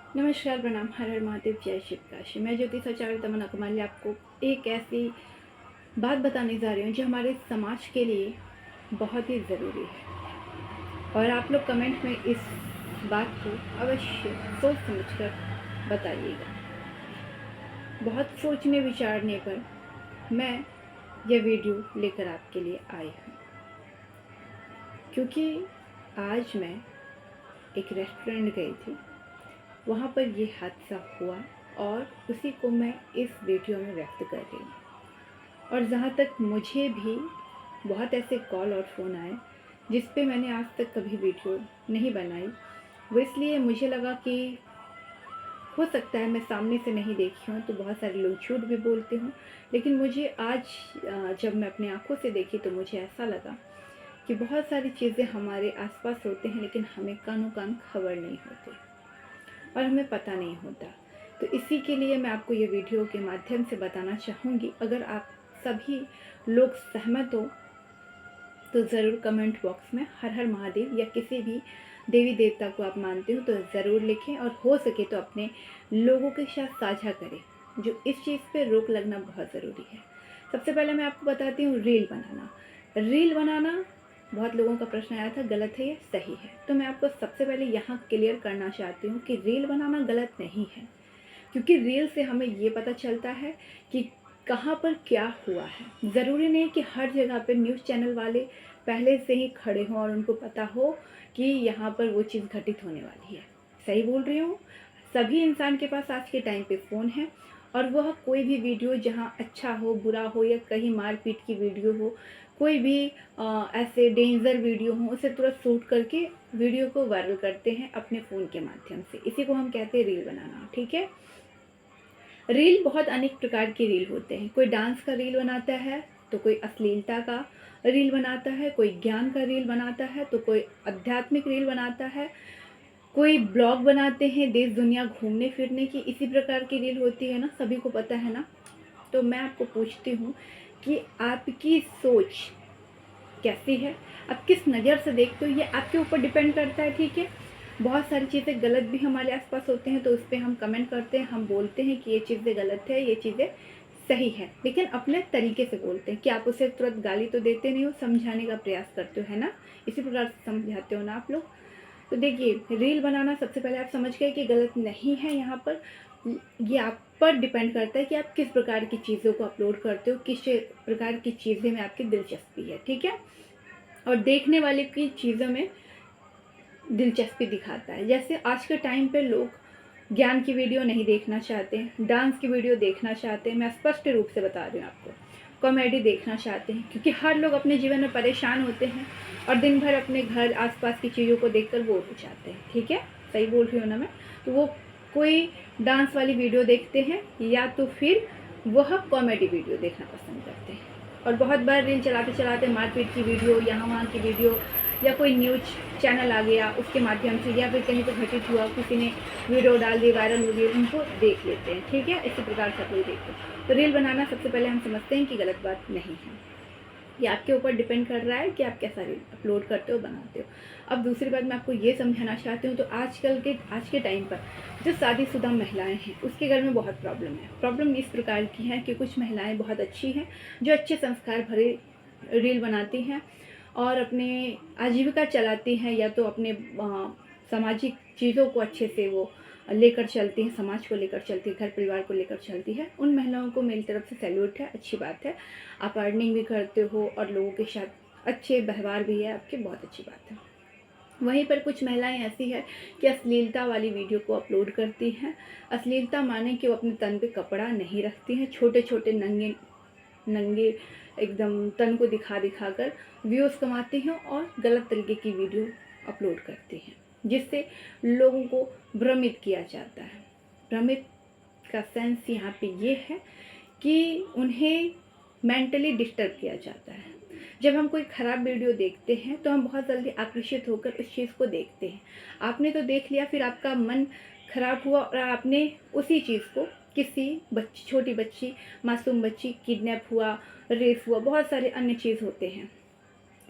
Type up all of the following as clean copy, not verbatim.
नमस्कार, प्रणाम, हर हर महादेव, जय शिव काशी। मैं ज्योति आचार्य तमन्ना कुमारी आपको एक ऐसी बात बताने जा रही हूँ जो हमारे समाज के लिए बहुत ही ज़रूरी है। और आप लोग कमेंट में इस बात को अवश्य सोच समझकर बताइएगा। बहुत सोचने विचारने पर मैं यह वीडियो लेकर आपके लिए आई हूँ, क्योंकि आज मैं एक रेस्टोरेंट गई थी। वहाँ पर ये हादसा हुआ और उसी को मैं इस वीडियो में व्यक्त कर रही हूँ। और जहाँ तक मुझे भी बहुत ऐसे कॉल और फ़ोन आए जिस पे मैंने आज तक कभी वीडियो नहीं बनाई। वो इसलिए मुझे लगा कि हो सकता है मैं सामने से नहीं देखी हूँ तो बहुत सारे लोग झूठ भी बोलते हूँ, लेकिन मुझे आज जब मैं अपनी आँखों से देखी तो मुझे ऐसा लगा कि बहुत सारी चीज़ें हमारे आसपास होते हैं लेकिन हमें कानों कान खबर नहीं होती और हमें पता नहीं होता। तो इसी के लिए मैं आपको ये वीडियो के माध्यम से बताना चाहूँगी। अगर आप सभी लोग सहमत हो तो ज़रूर कमेंट बॉक्स में हर हर महादेव या किसी भी देवी देवता को आप मानते हो तो ज़रूर लिखें, और हो सके तो अपने लोगों के साथ साझा करें जो इस चीज़ पे रोक लगना बहुत ज़रूरी है। सबसे पहले मैं आपको बताती हूँ रील बनाना। रील बनाना बहुत लोगों का प्रश्न आया था, गलत है या सही है। तो मैं आपको सबसे पहले यहाँ क्लियर करना चाहती हूँ कि रील बनाना गलत नहीं है, क्योंकि रील से हमें ये पता चलता है कि कहाँ पर क्या हुआ है। ज़रूरी नहीं कि हर जगह पर न्यूज़ चैनल वाले पहले से ही खड़े हों और उनको पता हो कि यहाँ पर वो चीज़ घटित होने वाली है। सही बोल रही हूँ? सभी इंसान के पास आज के टाइम पे फ़ोन है और वह कोई भी वीडियो जहाँ अच्छा हो, बुरा हो या कहीं मारपीट की वीडियो हो, कोई भी ऐसे डेंजर वीडियो हो, उसे तुरंत शूट करके वीडियो को वायरल करते हैं अपने फ़ोन के माध्यम से। इसी को हम कहते हैं रील बनाना। ठीक है। रील बहुत अनेक प्रकार के रील होते हैं। कोई डांस का रील बनाता है तो कोई अश्लीलता का रील बनाता है, कोई ज्ञान का रील बनाता है तो कोई आध्यात्मिक रील बनाता है, कोई ब्लॉग बनाते हैं देश दुनिया घूमने फिरने की। इसी प्रकार की रील होती है ना, सभी को पता है ना। तो मैं आपको पूछती हूँ कि आपकी सोच कैसी है, आप किस नज़र से देखते हो, ये आपके ऊपर डिपेंड करता है। ठीक है। बहुत सारी चीज़ें गलत भी हमारे आसपास होते हैं तो उस पर हम कमेंट करते हैं, हम बोलते हैं कि ये चीज़ें गलत है, ये चीज़ें सही है, लेकिन अपने तरीके से बोलते हैं कि आप उसे तुरंत गाली तो देते नहीं हो, समझाने का प्रयास करते हो, है ना। इसी प्रकार से समझाते हो ना आप लोग। तो देखिए, रील बनाना सबसे पहले आप समझ गए कि गलत नहीं है। यहाँ पर ये आप पर डिपेंड करता है कि आप किस प्रकार की चीज़ों को अपलोड करते हो, किस प्रकार की चीज़ें में आपकी दिलचस्पी है। ठीक है। और देखने वाले की चीज़ों में दिलचस्पी दिखाता है। जैसे आज के टाइम पे लोग ज्ञान की वीडियो नहीं देखना चाहते हैं, डांस की वीडियो देखना चाहते हैं, मैं स्पष्ट रूप से बता रही हूँ आपको, कॉमेडी देखना चाहते हैं, क्योंकि हर लोग अपने जीवन में परेशान होते हैं और दिन भर अपने घर आसपास की चीज़ों को देखकर बोर हो जाते हैं। ठीक है। सही बोल रही हूँ ना मैं। तो वो कोई डांस वाली वीडियो देखते हैं या तो फिर वह कॉमेडी वीडियो देखना पसंद करते हैं। और बहुत बार रील चलाते चलाते मारपीट की वीडियो, यहाँ वहाँ की वीडियो, या कोई न्यूज चैनल आ गया उसके माध्यम से, या फिर कहीं पर घटित हुआ, किसी ने वीडियो डाल दी, वायरल हो गई, उनको देख लेते हैं। ठीक है। इसी प्रकार से आप लोग देखते हैं। तो रील बनाना सबसे पहले हम समझते हैं कि गलत बात नहीं है। ये आपके ऊपर डिपेंड कर रहा है कि आप कैसा रील अपलोड करते हो, बनाते हो। अब दूसरी बात मैं आपको ये समझाना चाहती हूँ, तो आज के टाइम पर जो शादीशुदा महिलाएं हैं उसके घर में बहुत प्रॉब्लम है। प्रॉब्लम इस प्रकार की है कि कुछ महिलाएं बहुत अच्छी हैं जो अच्छे संस्कार भरे रील बनाती हैं और अपने आजीविका चलाती हैं, या तो अपने सामाजिक चीज़ों को अच्छे से वो लेकर चलती हैं, समाज को लेकर चलती है, घर परिवार को लेकर चलती है। उन महिलाओं को मेरी तरफ से सैल्यूट है, अच्छी बात है। आप अर्निंग भी करते हो और लोगों के साथ अच्छे व्यवहार भी है आपके, बहुत अच्छी बात है। वहीं पर कुछ महिलाएं ऐसी है कि अश्लीलता वाली वीडियो को अपलोड करती हैं। अश्लीलता माने कि वो अपने तन पे कपड़ा नहीं रखती हैं, छोटे छोटे नंगे नंगे एकदम तन को दिखा दिखा कर व्यूज़ कमाती हैं और गलत तरीके की वीडियो अपलोड करती हैं, जिससे लोगों को भ्रमित किया जाता है। भ्रमित का सेंस यहाँ पे ये है कि उन्हें मेंटली डिस्टर्ब किया जाता है। जब हम कोई ख़राब वीडियो देखते हैं तो हम बहुत जल्दी आकर्षित होकर उस चीज़ को देखते हैं। आपने तो देख लिया, फिर आपका मन खराब हुआ और आपने उसी चीज़ को किसी बच्ची, छोटी बच्ची, मासूम बच्ची किडनैप हुआ, रेप हुआ, बहुत सारे अन्य चीज़ होते हैं।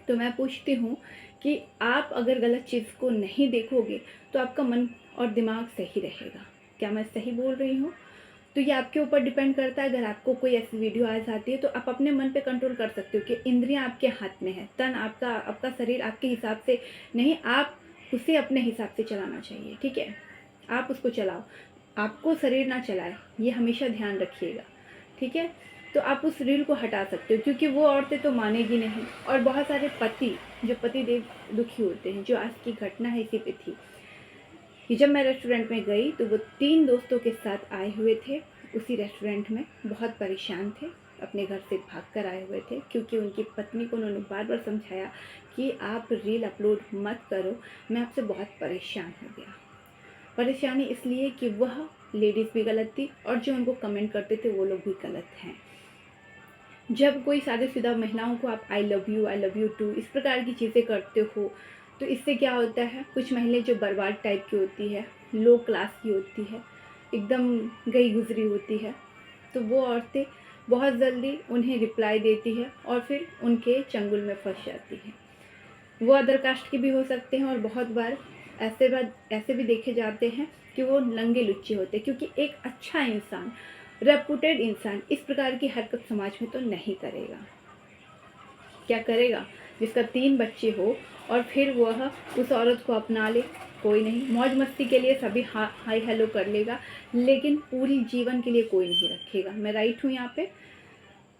तो मैं पूछती हूँ कि आप अगर गलत चीज़ को नहीं देखोगे तो आपका मन और दिमाग सही रहेगा। क्या मैं सही बोल रही हूँ? तो ये आपके ऊपर डिपेंड करता है। अगर आपको कोई ऐसी वीडियो आ जाती है तो आप अपने मन पे कंट्रोल कर सकते हो कि इंद्रियां आपके हाथ में है, तन आपका, आपका शरीर आपके हिसाब से नहीं, आप उसे अपने हिसाब से चलाना चाहिए, ठीक है? आप उसको चलाओ, आपको शरीर ना चलाए, ये हमेशा ध्यान रखिएगा, ठीक है? तो आप उस रील को हटा सकते हो, क्योंकि वो औरतें तो मानेगी नहीं। और बहुत सारे पति, जो पति देव दुखी होते हैं, जो आज की घटना है इसी पे थी कि जब मैं रेस्टोरेंट में गई तो वो 3 दोस्तों के साथ आए हुए थे उसी रेस्टोरेंट में, बहुत परेशान थे, अपने घर से भाग कर आए हुए थे, क्योंकि उनकी पत्नी को उन्होंने बार बार समझाया कि आप रील अपलोड मत करो, मैं आपसे बहुत परेशान हो गया। परेशानी इसलिए कि वह लेडीज़ भी गलत थी और जो उनको कमेंट करते थे वो लोग भी गलत हैं। जब कोई शादीशुदा महिलाओं को आप आई लव यू टू इस प्रकार की चीज़ें करते हो तो इससे क्या होता है, कुछ महिलाएं जो बर्बाद टाइप की होती है, लो क्लास की होती है, एकदम गई गुजरी होती है, तो वो औरतें बहुत जल्दी उन्हें रिप्लाई देती है और फिर उनके चंगुल में फंस जाती हैं। वो अदर कास्ट के भी हो सकते हैं और बहुत बार ऐसे भी देखे जाते हैं कि वो नंगे लुच्चे होते हैं, क्योंकि एक अच्छा इंसान, रेपुटेड इंसान इस प्रकार की हरकत समाज में तो नहीं करेगा। क्या करेगा? जिसका 3 बच्चे हो और फिर वह उस औरत को अपना ले, कोई नहीं, मौज मस्ती के लिए सभी हाय हेलो कर लेगा, लेकिन पूरी जीवन के लिए कोई नहीं रखेगा। मैं राइट हूँ यहाँ पे?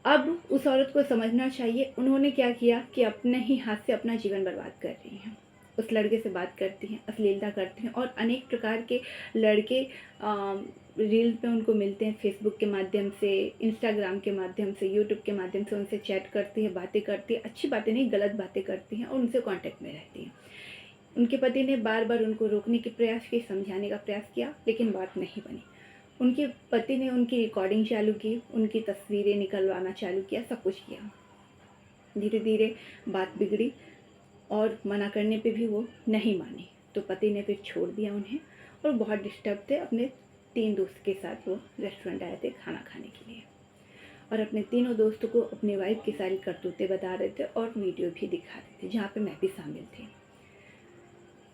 अब उस औरत को समझना चाहिए उन्होंने क्या किया कि अपने ही हाथ से अपना जीवन बर्बाद कर रही हैं। उस लड़के से बात करती हैं, अश्लीलता करती हैं, और अनेक प्रकार के लड़के रील पे उनको मिलते हैं, फेसबुक के माध्यम से, इंस्टाग्राम के माध्यम से, यूट्यूब के माध्यम से उनसे चैट करती है, बातें करती है, अच्छी बातें नहीं गलत बातें करती हैं और उनसे कांटेक्ट में रहती हैं। उनके पति ने बार बार उनको रोकने के प्रयास किए, समझाने का प्रयास किया, लेकिन बात नहीं बनी। उनके पति ने उनकी रिकॉर्डिंग चालू की, उनकी तस्वीरें निकलवाना चालू किया, सब कुछ किया। धीरे धीरे बात बिगड़ी और मना करने पे भी वो नहीं मानी, तो पति ने फिर छोड़ दिया उन्हें और बहुत डिस्टर्ब थे। अपने 3 दोस्त के साथ वो रेस्टोरेंट आए थे खाना खाने के लिए और अपने तीनों दोस्तों को अपने वाइफ की सारी करतूतें बता रहे थे और वीडियो भी दिखा रहे थे, जहाँ पे मैं भी शामिल थी।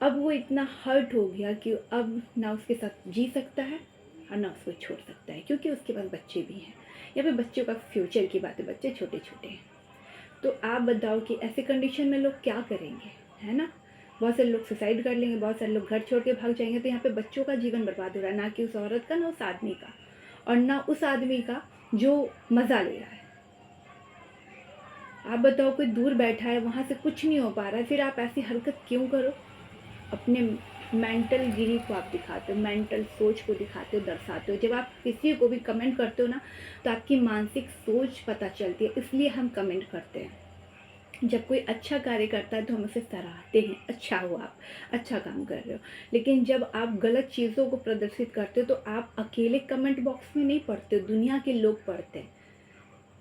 अब वो इतना हर्ट हो गया कि अब ना उसके साथ जी सकता है और ना उसको छोड़ सकता है, क्योंकि उसके पास बच्चे भी हैं। यहाँ पे बच्चों का फ्यूचर की बात है, बच्चे छोटे छोटे हैं। तो आप बताओ कि ऐसे कंडीशन में लोग क्या करेंगे, है ना? बहुत सारे लोग सुसाइड कर लेंगे, बहुत सारे लोग घर छोड़ के भाग जाएंगे। तो यहाँ पे बच्चों का जीवन बर्बाद हो रहा है, ना कि उस औरत का, ना उस आदमी का, और ना उस आदमी का जो मज़ा ले रहा है। आप बताओ, कोई दूर बैठा है, वहाँ से कुछ नहीं हो पा रहा है, फिर आप ऐसी हरकत क्यों करो? अपने मेंटल गिरी को आप दिखाते हो, मेंटल सोच को दिखाते हो, दर्शाते हो। जब आप किसी को भी कमेंट करते हो ना, तो आपकी मानसिक सोच पता चलती है, इसलिए हम कमेंट करते हैं। जब कोई अच्छा कार्य करता है तो हम उसे सराहते हैं, अच्छा हो, आप अच्छा काम कर रहे हो। लेकिन जब आप गलत चीज़ों को प्रदर्शित करते हो तो आप अकेले कमेंट बॉक्स में नहीं पढ़ते हो, दुनिया के लोग पढ़ते हैं।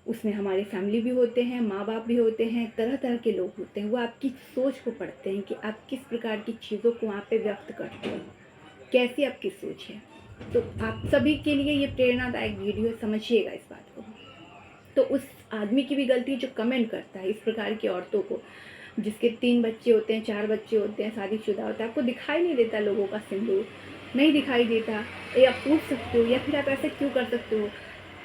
उसमें हमारी फैमिली भी होते हैं, माँ बाप भी होते हैं, तरह तरह के लोग होते हैं। वो आपकी सोच को पढ़ते हैं कि आप किस प्रकार की चीज़ों को वहाँ पे व्यक्त करते हो, कैसी आपकी सोच है। तो आप सभी के लिए ये प्रेरणादायक वीडियो, समझिएगा इस बात को। तो उस आदमी की भी गलती जो कमेंट करता है इस प्रकार की औरतों को, जिसके 3 बच्चे होते हैं, 4 बच्चे होते हैं, शादीशुदा होता है, आपको दिखाई नहीं देता लोगों का सिंदूर, नहीं दिखाई देता, या आप पूछ सकते हो, या फिर आप ऐसे क्यों कर सकते हो?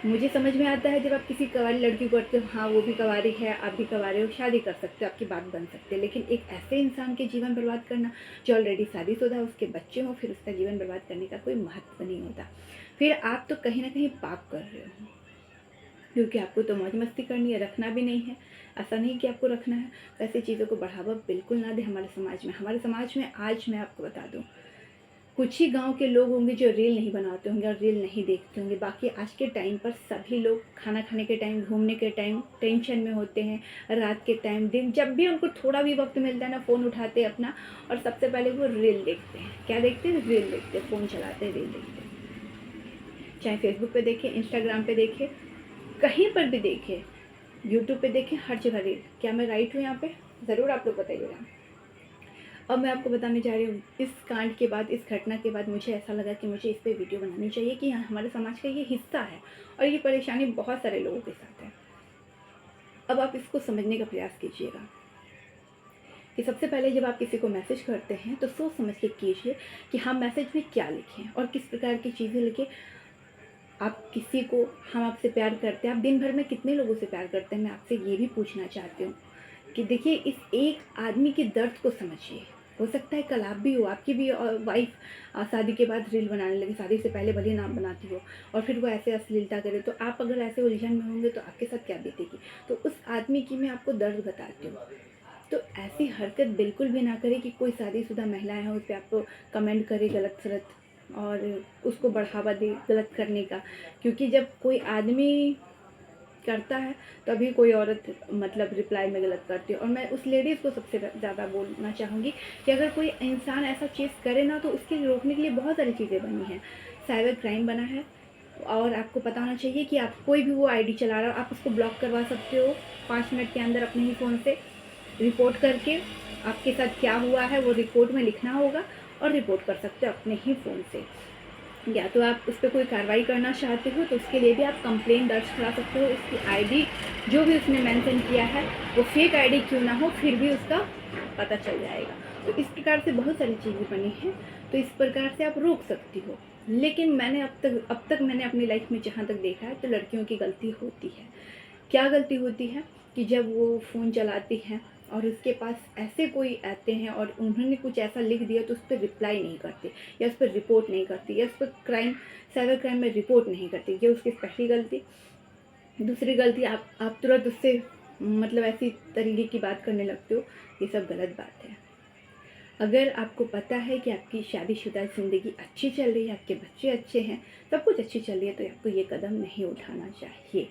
मुझे समझ में आता है जब आप किसी कवारी लड़की को करते हो, हाँ वो भी कवारी है, आप भी कवारे हो, शादी कर सकते हो, आपकी बात बन सकती है। लेकिन एक ऐसे इंसान के जीवन बर्बाद करना जो ऑलरेडी शादीशुदा है, उसके बच्चे हों, फिर उसका जीवन बर्बाद करने का कोई महत्व नहीं होता। फिर आप तो कहीं ना कहीं पाप कर रहे हो, क्योंकि आपको तो मौज मस्ती करनी है, रखना भी नहीं है। ऐसा नहीं कि आपको रखना है। तो ऐसी चीज़ों को बढ़ावा बिल्कुल ना दें हमारे समाज में। हमारे समाज में आज मैं आपको बता दूं, कुछ ही गांव के लोग होंगे जो रील नहीं बनाते होंगे और रील नहीं देखते होंगे। बाकी आज के टाइम पर सभी लोग खाना खाने के टाइम, घूमने के टाइम टेंशन में होते हैं, रात के टाइम, दिन, जब भी उनको थोड़ा भी वक्त मिलता है ना, फ़ोन उठाते हैं अपना और सबसे पहले वो रील देखते हैं। क्या देखते हैं? रील देखते हैं, फ़ोन चलाते हैं, रील देखते हैं। चाहे फेसबुक पे देखें, इंस्टाग्राम पे देखें, कहीं पर भी देखें, यूट्यूब पे देखें, हर जगह रील। क्या मैं राइट हूँ यहाँ पे? ज़रूर आप लोग बताइएगा। अब मैं आपको बताने जा रही हूँ, इस कांड के बाद, इस घटना के बाद मुझे ऐसा लगा कि मुझे इस पे वीडियो बनानी चाहिए कि हमारे समाज का ये हिस्सा है और ये परेशानी बहुत सारे लोगों के साथ है। अब आप इसको समझने का प्रयास कीजिएगा कि सबसे पहले जब आप किसी को मैसेज करते हैं तो सोच समझ के कीजिए कि हम मैसेज में क्या लिखें और किस प्रकार की चीज़ें लिखें। आप किसी को, हम आपसे प्यार करते हैं, आप दिन भर में कितने लोगों से प्यार करते हैं, मैं आपसे ये भी पूछना चाहती हूँ कि देखिए इस एक आदमी के दर्द को समझिए। हो सकता है कल आप भी हो, आपकी भी वाइफ शादी के बाद रील बनाने लगी, शादी से पहले भले ना बनाती हो, और फिर वो ऐसे अश्लीलता करे, तो आप अगर ऐसे उलझन में होंगे तो आपके साथ क्या बीतेगी। तो उस आदमी की मैं आपको दर्द बताती हूँ। तो ऐसी हरकत बिल्कुल भी ना करें कि कोई शादीशुदा महिलाएं हैं उस पर आपको कमेंट करे गलत सलत और उसको बढ़ावा दे गलत करने का, क्योंकि जब कोई आदमी करता है तभी कोई औरत मतलब रिप्लाई में गलत करती है। और मैं उस लेडीज़ को सबसे ज़्यादा बोलना चाहूँगी कि अगर कोई इंसान ऐसा चीज़ करे ना तो उसके रोकने के लिए बहुत सारी चीज़ें बनी हैं। साइबर क्राइम बना है और आपको पता होना चाहिए कि आप कोई भी वो आईडी चला रहा हो आप उसको ब्लॉक करवा सकते हो 5 मिनट के अंदर अपने ही फ़ोन से रिपोर्ट करके। आपके साथ क्या हुआ है वो रिपोर्ट में लिखना होगा और रिपोर्ट कर सकते हो अपने ही फ़ोन से। या तो आप उस पर कोई कार्रवाई करना चाहते हो तो उसके लिए भी आप कंप्लेन दर्ज करा सकते हो। उसकी आईडी जो भी उसने मेंशन किया है वो फेक आईडी क्यों ना हो फिर भी उसका पता चल जाएगा। तो इस प्रकार से बहुत सारी चीज़ें बनी हैं, तो इस प्रकार से आप रोक सकती हो। लेकिन मैंने अब तक मैंने अपनी लाइफ में जहाँ तक देखा है तो लड़कियों की गलती होती है। क्या गलती होती है कि जब वो फ़ोन चलाती हैं और उसके पास ऐसे कोई आते हैं और उन्होंने कुछ ऐसा लिख दिया तो उस पर रिप्लाई नहीं करती या उस पर रिपोर्ट नहीं करती या उस पर साइबर क्राइम में रिपोर्ट नहीं करती। ये उसकी पहली गलती। दूसरी गलती, आप तुरंत उससे मतलब ऐसी तरीके की बात करने लगते हो, ये सब गलत बात है। अगर आपको पता है कि आपकी शादीशुदा ज़िंदगी अच्छी चल रही है, आपके बच्चे अच्छे हैं, सब कुछ अच्छी चल रही है, तो आपको ये कदम नहीं उठाना चाहिए।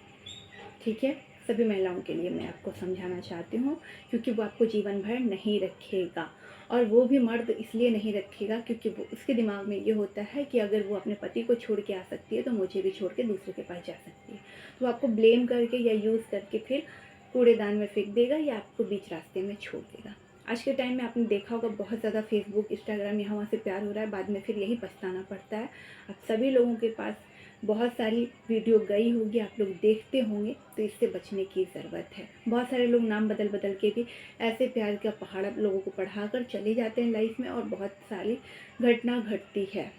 ठीक है, सभी महिलाओं के लिए मैं आपको समझाना चाहती हूँ, क्योंकि वो आपको जीवन भर नहीं रखेगा। और वो भी मर्द इसलिए नहीं रखेगा क्योंकि वो उसके दिमाग में ये होता है कि अगर वो अपने पति को छोड़ के आ सकती है तो मुझे भी छोड़ के दूसरे के पास जा सकती है। तो वो आपको ब्लेम करके या यूज़ करके फिर कूड़ेदान में फेंक देगा या आपको बीच रास्ते में छोड़ देगा। आज के टाइम में आपने देखा होगा बहुत ज़्यादा फेसबुक इंस्टाग्राम यहाँ वहाँ से प्यार हो रहा है, बाद में फिर यही पछताना पड़ता है। आप सभी लोगों के पास बहुत सारी वीडियो गई होगी, आप लोग देखते होंगे, तो इससे बचने की ज़रूरत है। बहुत सारे लोग नाम बदल बदल के भी ऐसे प्यार का पहाड़ लोगों को पढ़ाकर चले जाते हैं लाइफ में और बहुत सारी घटना घटती है।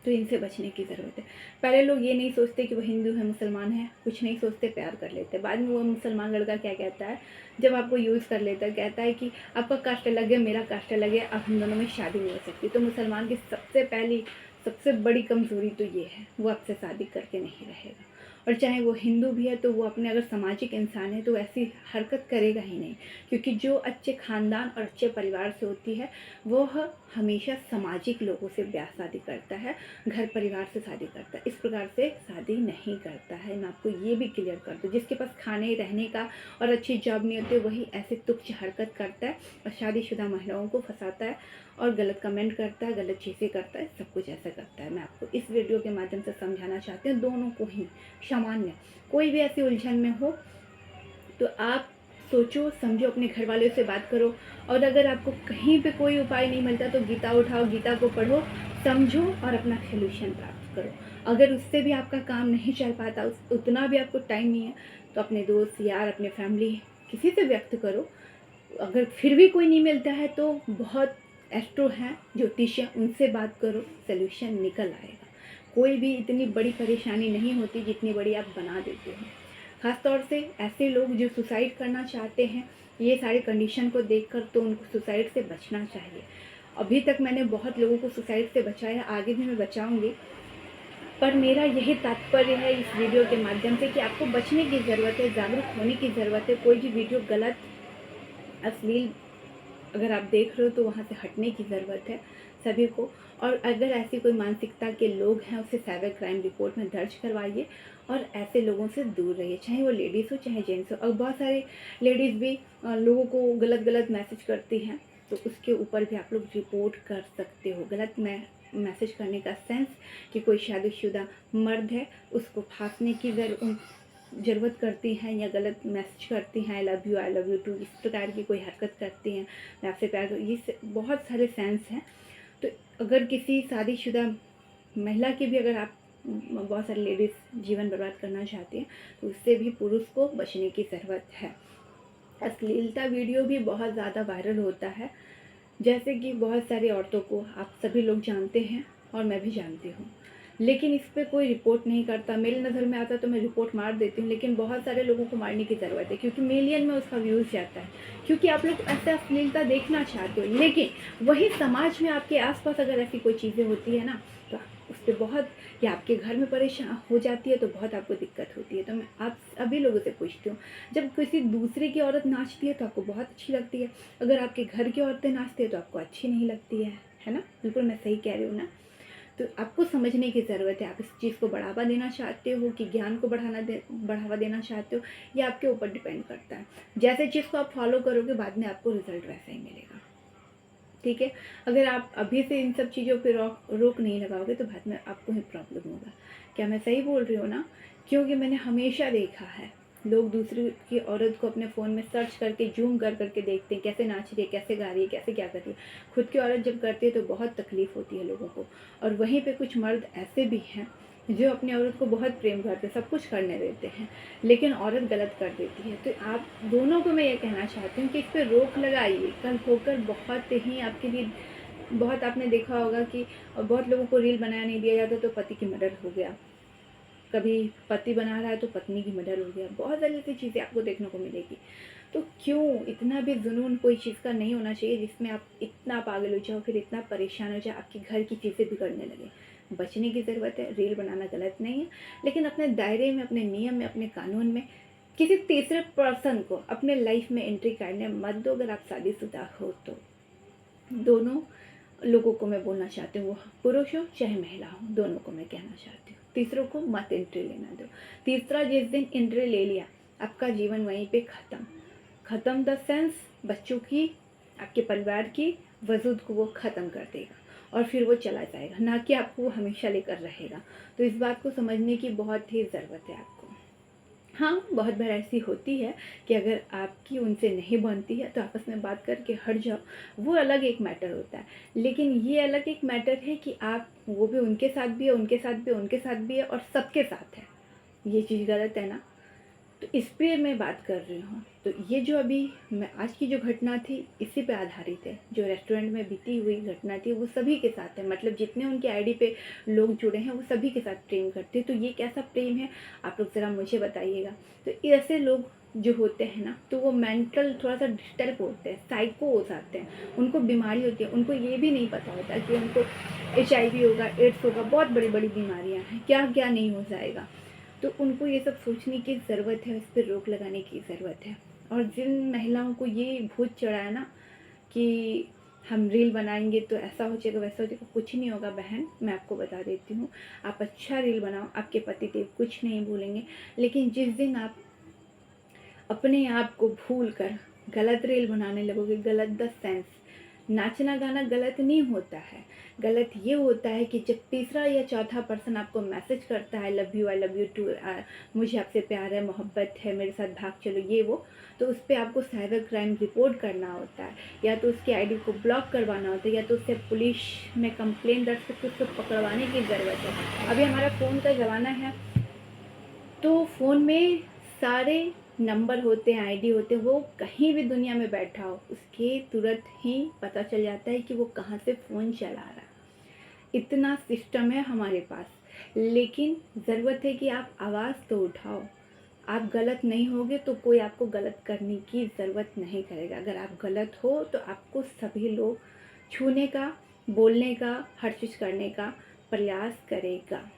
तो इनसे बचने की ज़रूरत है। पहले लोग ये नहीं सोचते कि वो हिंदू है मुसलमान है, कुछ नहीं सोचते, प्यार कर लेते। बाद में वो मुसलमान लड़का क्या कहता है, जब आपको यूज़ कर लेता है, कहता है कि आपका कास्ट अलग है, मेरा कास्ट अलग है, अब हम दोनों में शादी नहीं हो सकती। तो मुसलमान की सबसे बड़ी कमज़ोरी तो ये है, वो आपसे शादी करके नहीं रहेगा। और चाहे वो हिंदू भी है तो वो अपने अगर सामाजिक इंसान है तो ऐसी हरकत करेगा ही नहीं, क्योंकि जो अच्छे ख़ानदान और अच्छे परिवार से होती है वो हमेशा सामाजिक लोगों से ब्याह शादी करता है, घर परिवार से शादी करता है, इस प्रकार से शादी नहीं करता है। मैं आपको ये भी क्लियर कर दूँ, जिसके पास खाने रहने का और अच्छी जॉब नहीं होती वही ऐसे तुच्छ हरकत करता है और शादीशुदा महिलाओं को फंसाता है और गलत कमेंट करता है, गलत चीज़ें करता है, सब कुछ ऐसा करता है। मैं आपको इस वीडियो के माध्यम से समझाना चाहती हूँ, दोनों को ही सामान्य, कोई भी ऐसी उलझन में हो तो आप सोचो समझो, अपने घर वालों से बात करो। और अगर आपको कहीं पे कोई उपाय नहीं मिलता तो गीता उठाओ, गीता को पढ़ो, समझो और अपना सॉल्यूशन प्राप्त करो। अगर उससे भी आपका काम नहीं चल पाता, उतना भी आपको टाइम नहीं है, तो अपने दोस्त यार, अपने फैमिली, किसी से व्यक्त करो। अगर फिर भी कोई नहीं मिलता है तो बहुत एस्ट्रो हैं, ज्योतिष हैं, उनसे बात करो, सॉल्यूशन निकल आएगा। कोई भी इतनी बड़ी परेशानी नहीं होती जितनी बड़ी आप बना देते हो। ख़ास तौर से ऐसे लोग जो सुसाइड करना चाहते हैं, ये सारी कंडीशन को देखकर तो उनको सुसाइड से बचना चाहिए। अभी तक मैंने बहुत लोगों को सुसाइड से बचाया, आगे भी मैं बचाऊंगी। पर मेरा यही तात्पर्य है इस वीडियो के माध्यम से कि आपको बचने की ज़रूरत है, जागरूक होने की ज़रूरत है। कोई भी वीडियो गलत, अश्लील अगर आप देख रहे हो तो वहाँ से हटने की ज़रूरत है सभी को। और अगर ऐसी कोई मानसिकता के लोग हैं उसे साइबर क्राइम रिपोर्ट में दर्ज करवाइए और ऐसे लोगों से दूर रहिए, चाहे वो लेडीज़ हो चाहे जेंट्स हो। और बहुत सारे लेडीज़ भी लोगों को गलत मैसेज करती हैं, तो उसके ऊपर भी आप लोग रिपोर्ट कर सकते हो। गलत मैसेज करने का सेंस कि कोई शादीशुदा मर्द है उसको फांसने की ज़रूरत करती हैं या गलत मैसेज करती हैं, आई लव यू टू, इस प्रकार की कोई हरकत करती हैं, मैं आपसे प्यार करूँ, ये बहुत सारे सेंस हैं। तो अगर किसी शादीशुदा महिला की भी अगर आप, बहुत सारी लेडीज़ जीवन बर्बाद करना चाहती हैं, तो उससे भी पुरुष को बचने की ज़रूरत है। अश्लीलता वीडियो भी बहुत ज़्यादा वायरल होता है, जैसे कि बहुत सारी औरतों को आप सभी लोग जानते हैं और मैं भी जानती हूँ, लेकिन इस पे कोई रिपोर्ट नहीं करता। मेरी नज़र में आता तो मैं रिपोर्ट मार देती हूँ, लेकिन बहुत सारे लोगों को मारने की ज़रूरत है, क्योंकि मिलियन में उसका व्यूज़ जाता है, क्योंकि आप लोग ऐसा अश्लीलता देखना चाहते हो। लेकिन वही समाज में आपके आसपास अगर ऐसी कोई चीज़ें होती है ना, तो उस पर बहुत, या आपके घर में परेशान हो जाती है तो बहुत आपको दिक्कत होती है। तो मैं आप सभी लोगों से पूछती हूँ, जब किसी दूसरे की औरत नाचती है तो आपको बहुत अच्छी लगती है, अगर आपके घर की औरतें नाचती है तो आपको अच्छी नहीं लगती है ना? बिल्कुल मैं सही कह रही हूँ ना? तो आपको समझने की ज़रूरत है, आप इस चीज़ को बढ़ावा देना चाहते हो कि ज्ञान को बढ़ावा देना चाहते हो, ये आपके ऊपर डिपेंड करता है। जैसे चीज़ को आप फॉलो करोगे, बाद में आपको रिजल्ट वैसा ही मिलेगा, ठीक है? अगर आप अभी से इन सब चीज़ों पे रोक नहीं लगाओगे तो बाद में आपको ही प्रॉब्लम होगा। क्या मैं सही बोल रही हूँ ना? क्योंकि मैंने हमेशा देखा है, लोग दूसरी की औरत को अपने फ़ोन में सर्च करके ज़ूम कर करके देखते हैं, कैसे नाच रही है, कैसे गा रही है, कैसे क्या कर रही है। खुद की औरत जब करती है तो बहुत तकलीफ़ होती है लोगों को। और वहीं पे कुछ मर्द ऐसे भी हैं जो अपनी औरत को बहुत प्रेम करते हैं, सब कुछ करने देते हैं, लेकिन औरत गलत कर देती है। तो आप दोनों को मैं ये कहना चाहती हूँ कि इस पर रोक लगाइए। कल होकर बहुत ही आपके लिए, बहुत आपने देखा होगा कि बहुत लोगों को रील बनाया नहीं दिया जाता तो पति की मर्डर हो गया, कभी पति बना रहा है तो पत्नी की मर्डर हो गया, बहुत सारी ऐसी चीज़ें आपको देखने को मिलेगी। तो क्यों इतना भी जुनून कोई चीज़ का नहीं होना चाहिए जिसमें आप इतना पागल हो जाओ, फिर इतना परेशान हो जाओ, आपके घर की चीज़ें बिगड़ने लगे। बचने की ज़रूरत है। रील बनाना गलत नहीं है, लेकिन अपने दायरे में, अपने नियम में, अपने कानून में किसी तीसरे पर्सन को अपने लाइफ में एंट्री करने मत दो। अगर आप शादीशुदा हो तो दोनों लोगों को मैं बोलना चाहती हूँ, वो पुरुष हो चाहे महिला हो, दोनों को मैं कहना चाहती हूँ, तीसरों को मत एंट्री लेना दो। तीसरा जिस दिन एंट्री ले लिया, आपका जीवन वहीं पे ख़त्म द सेंस, बच्चों की, आपके परिवार की वजूद को वो ख़त्म कर देगा और फिर वो चला जाएगा, ना कि आपको वो हमेशा लेकर रहेगा। तो इस बात को समझने की बहुत ही ज़रूरत है आपको। हाँ, बहुत बार ऐसी होती है कि अगर आपकी उनसे नहीं बनती है तो आपस में बात करके हट जाओ, वो अलग एक मैटर होता है। लेकिन ये अलग एक मैटर है कि आप, वो भी उनके साथ भी है, उनके साथ भी है, उनके साथ भी है और सबके साथ है। ये चीज़ गलत है ना? तो इस पे मैं बात कर रही हूँ। तो ये जो अभी मैं आज की जो घटना थी इसी पे आधारित है। जो रेस्टोरेंट में बीती हुई घटना थी वो सभी के साथ है, मतलब जितने उनके आईडी पे लोग जुड़े हैं वो सभी के साथ प्रेम करते हैं। तो ये कैसा प्रेम है, आप लोग ज़रा मुझे बताइएगा। तो ऐसे लोग जो होते हैं ना, तो वो मेंटल थोड़ा सा डिस्टर्ब होते हैं, साइको हो जाते हैं, उनको बीमारी होती है। उनको ये भी नहीं पता होता कि उनको HIV होगा, एड्स होगा, बहुत बड़ी बड़ी बीमारियाँ हैं, क्या क्या नहीं हो जाएगा। तो उनको ये सब सोचने की ज़रूरत है, इस पर रोक लगाने की ज़रूरत है। और जिन महिलाओं को ये भूत चढ़ा है ना कि हम रील बनाएंगे तो ऐसा हो जाएगा, वैसा हो जाएगा, कुछ नहीं होगा बहन, मैं आपको बता देती हूँ। आप अच्छा रील बनाओ, आपके पति देव कुछ नहीं भूलेंगे। लेकिन जिस दिन आप अपने आप को भूल कर गलत रील बनाने लगोगे, गलत द सेंस, नाचना गाना गलत नहीं होता है। गलत ये होता है कि जब तीसरा या चौथा पर्सन आपको मैसेज करता है love you, I love you too, मुझे आपसे प्यार है, मोहब्बत है, मेरे साथ भाग चलो, ये वो, तो उस पर आपको साइबर क्राइम रिपोर्ट करना होता है, या तो उसकी आईडी को ब्लॉक करवाना होता है, या तो उससे पुलिस में कंप्लेन दर्ज करके उसको पकड़वाने की ज़रूरत है। अभी हमारा फ़ोन का ज़माना है, तो फ़ोन में सारे नंबर होते हैं, आईडी होते हैं, वो कहीं भी दुनिया में बैठा हो उसके तुरंत ही पता चल जाता है कि वो कहाँ से फ़ोन चला रहा है। इतना सिस्टम है हमारे पास, लेकिन ज़रूरत है कि आप आवाज़ तो उठाओ। आप गलत नहीं होगे तो कोई आपको गलत करने की ज़रूरत नहीं करेगा। अगर आप गलत हो तो आपको सभी लोग छूने का, बोलने का, हर चीज़ करने का प्रयास करेगा।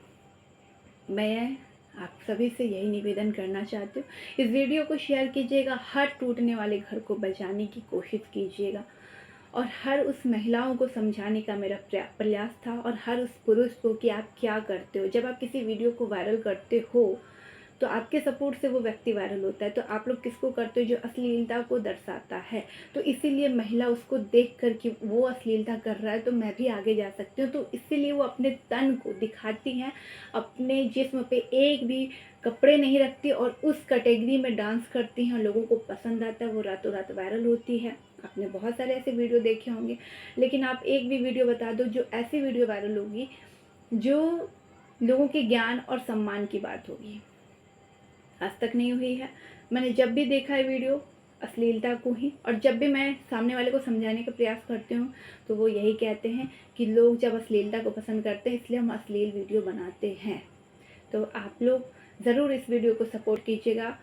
मैं आप सभी से यही निवेदन करना चाहती हूँ, इस वीडियो को शेयर कीजिएगा, हर टूटने वाले घर को बचाने की कोशिश कीजिएगा, और हर उस महिलाओं को समझाने का मेरा प्रयास था, और हर उस पुरुष को कि आप क्या करते हो। जब आप किसी वीडियो को वायरल करते हो तो आपके सपोर्ट से वो व्यक्ति वायरल होता है, तो आप लोग किसको करते हो, जो अश्लीलता को दर्शाता है। तो इसीलिए महिला उसको देख कर कि वो अश्लीलता कर रहा है तो मैं भी आगे जा सकती हूँ, तो इसीलिए वो अपने तन को दिखाती हैं, अपने जिस्म पे एक भी कपड़े नहीं रखती और उस कैटेगरी में डांस करती हैं, लोगों को पसंद आता है, वो रातों रात वायरल होती है। आपने बहुत सारे ऐसे वीडियो देखे होंगे, लेकिन आप एक भी वीडियो बता दो जो ऐसी वीडियो वायरल होगी जो लोगों के ज्ञान और सम्मान की बात होगी। आज तक नहीं हुई है। मैंने जब भी देखा है वीडियो, अश्लीलता को ही। और जब भी मैं सामने वाले को समझाने का प्रयास करती हूँ तो वो यही कहते हैं कि लोग जब अश्लीलता को पसंद करते हैं इसलिए हम अश्लील वीडियो बनाते हैं। तो आप लोग ज़रूर इस वीडियो को सपोर्ट कीजिएगा